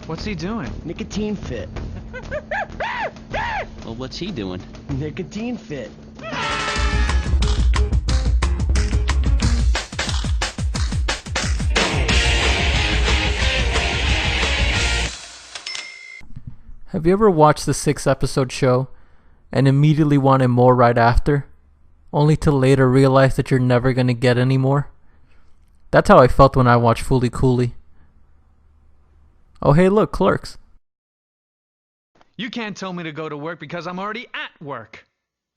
What's he doing? Nicotine fit. Well, what's he doing? Nicotine fit. Have you ever watched the 6-episode show and immediately wanted more right after, only to later realize that you're never going to get any more? That's how I felt when I watched Fully Cooley. Oh hey look, Clerks. You can't tell me to go to work because I'm already at work.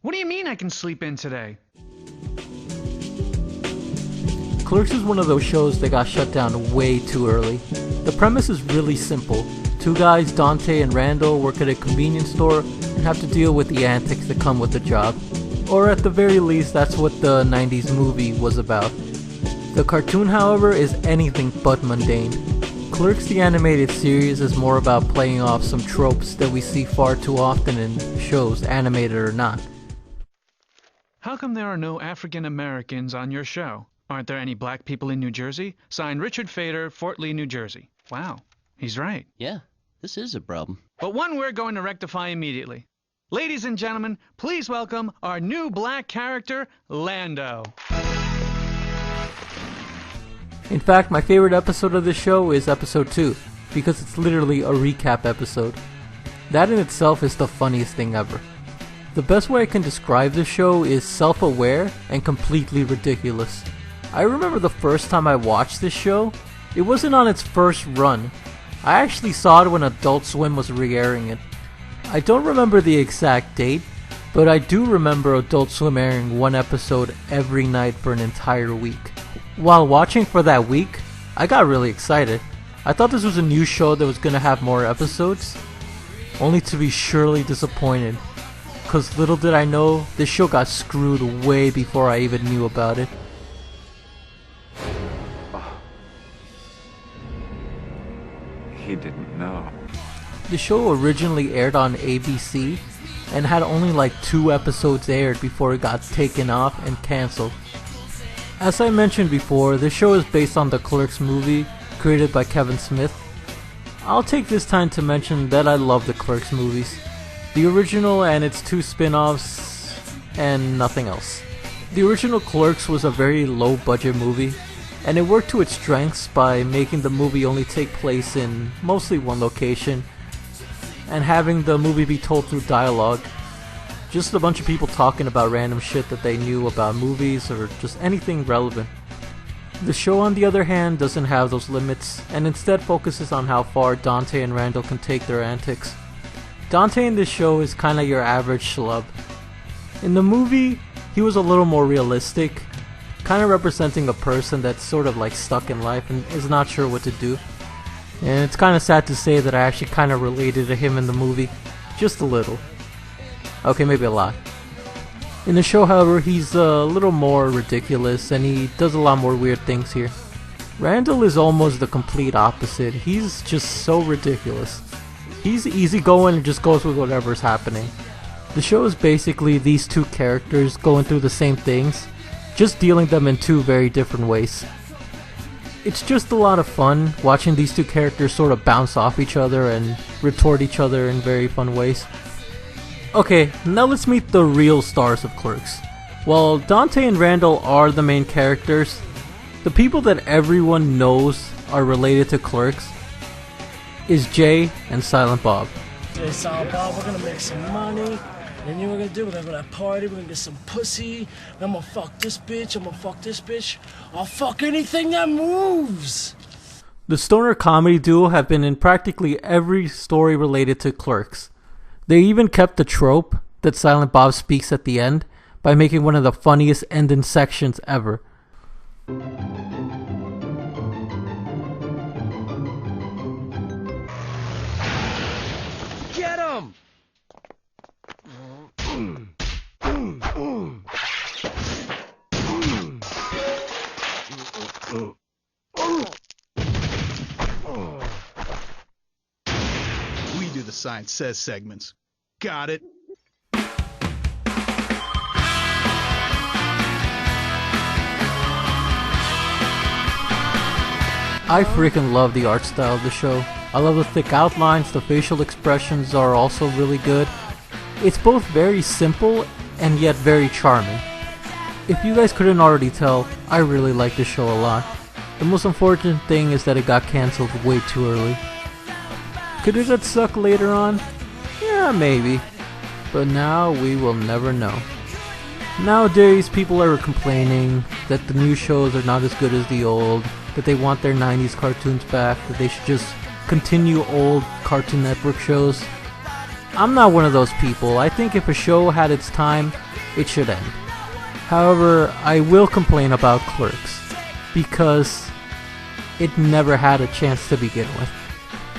What do you mean I can sleep in today? Clerks is one of those shows that got shut down way too early. The premise is really simple. Two guys, Dante and Randall, work at a convenience store and have to deal with the antics that come with the job. Or at the very least, that's what the 90s movie was about. The cartoon, however, is anything but mundane. Clerks the animated series is more about playing off some tropes that we see far too often in shows, animated or not. How come there are no African Americans on your show? Aren't there any black people in New Jersey? Signed Richard Fader, Fort Lee, New Jersey. Wow, he's right. Yeah, this is a problem. But one we're going to rectify immediately. Ladies and gentlemen, please welcome our new black character, Lando. In fact, my favorite episode of this show is episode 2, because it's literally a recap episode. That in itself is the funniest thing ever. The best way I can describe this show is self-aware and completely ridiculous. I remember the first time I watched this show, it wasn't on its first run. I actually saw it when Adult Swim was re-airing it. I don't remember the exact date, but I do remember Adult Swim airing one episode every night for an entire week. While watching for that week, I got really excited. I thought this was a new show that was gonna have more episodes, only to be surely disappointed. Cause little did I know, this show got screwed way before I even knew about it. He didn't know. The show originally aired on ABC and had only like 2 episodes aired before it got taken off and cancelled. As I mentioned before, this show is based on the Clerks movie created by Kevin Smith. I'll take this time to mention that I love the Clerks movies. The original and its 2 spin-offs and nothing else. The original Clerks was a very low budget movie, and it worked to its strengths by making the movie only take place in mostly one location and having the movie be told through dialogue. Just a bunch of people talking about random shit that they knew about movies or just anything relevant. The show, on the other hand, doesn't have those limits and instead focuses on how far Dante and Randall can take their antics. Dante in this show is kinda your average schlub. In the movie, he was a little more realistic, kinda representing a person that's sort of like stuck in life and is not sure what to do. And it's kinda sad to say that I actually kinda related to him in the movie, just a little. Okay, maybe a lot. In the show, however, he's a little more ridiculous and he does a lot more weird things here. Randall is almost the complete opposite. He's just so ridiculous. He's easygoing and just goes with whatever's happening. The show is basically these 2 characters going through the same things, just dealing them in 2 very different ways. It's just a lot of fun watching these 2 characters sort of bounce off each other and retort each other in very fun ways. Okay, now let's meet the real stars of Clerks. While Dante and Randall are the main characters, the people that everyone knows are related to Clerks is Jay and Silent Bob. Hey, Silent Bob, we're gonna make some money. And you know what we're gonna do? We're gonna go to that party, we're gonna get some pussy. I'm gonna fuck this bitch, I'm gonna fuck this bitch. I'll fuck anything that moves! The stoner comedy duo have been in practically every story related to Clerks. They even kept the trope that Silent Bob speaks at the end by making one of the funniest ending sections ever. Get him! We do the Science Says segments. Got it. I freaking love the art style of the show. I love the thick outlines, the facial expressions are also really good. It's both very simple and yet very charming. If you guys couldn't already tell, I really like this show a lot. The most unfortunate thing is that it got cancelled way too early. Could it have sucked later on? Yeah, maybe. But now we will never know. Nowadays, people are complaining that the new shows are not as good as the old, that they want their 90s cartoons back, that they should just continue old Cartoon Network shows. I'm not one of those people. I think if a show had its time, it should end. However, I will complain about Clerks, because it never had a chance to begin with.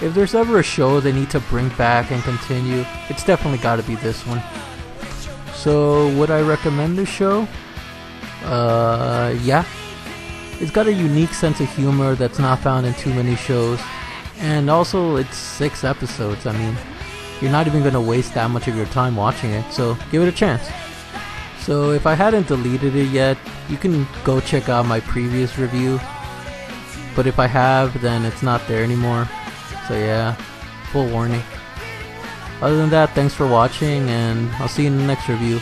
If there's ever a show they need to bring back and continue, it's definitely gotta be this one. So, would I recommend this show? Yeah. It's got a unique sense of humor that's not found in too many shows. And also, it's 6 episodes. I mean, you're not even gonna waste that much of your time watching it, so give it a chance. So, if I hadn't deleted it yet, you can go check out my previous review. But if I have, then it's not there anymore. So yeah, full warning. Other than that, thanks for watching, and I'll see you in the next review.